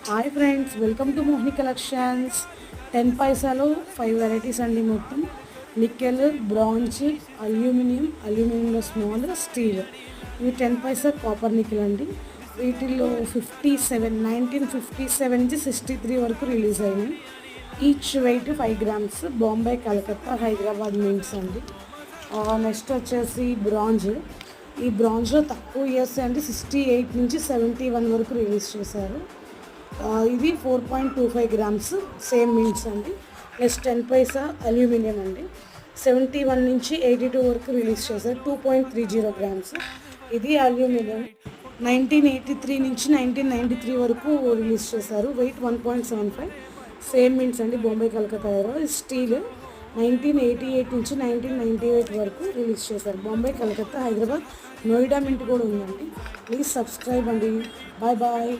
Hi friends, welcome to Mohini collections. 10 పైసాలో 5 varieties అండి. మొత్తం nickel, bronze, అల్యూమినియంలో small, steel. ఇవి 10 పైసా copper nickel అండి. వీటిల్లో 1957 నుంచి 63 వరకు రిలీజ్ అయినాయి. Each weight 5 grams. Bombay, Calcutta, Hyderabad means అండి. నెక్స్ట్ వచ్చేసి బ్రాంజ్. ఈ బ్రాంజ్లో తక్కువ ఇయర్స్ అండి, 68 నుంచి 71 వరకు రిలీజ్ చేశారు. ఇది 4.25 grams, సేమ్ మీన్స్ అండి. ప్లస్ 10 పైసా అల్యూమినియం అండి, 71 నుంచి 82 వరకు రిలీజ్ చేశారు. 2.30 grams. ఇది అల్యూమినియం 1983 నుంచి 1993 వరకు రిలీజ్ చేశారు. వెయిట్ 1.75, సేమ్ మీన్స్ అండి. బాంబే, కలకత్తా, హైదరాబాద్. స్టీల్ 1988 నుంచి 1998 వరకు రిలీజ్ చేశారు. బాంబే, కలకత్తా, హైదరాబాద్, నోయిడా మింట్ కూడా ఉందండి. ప్లీజ్ సబ్స్క్రైబ్ అండి. Bye bye.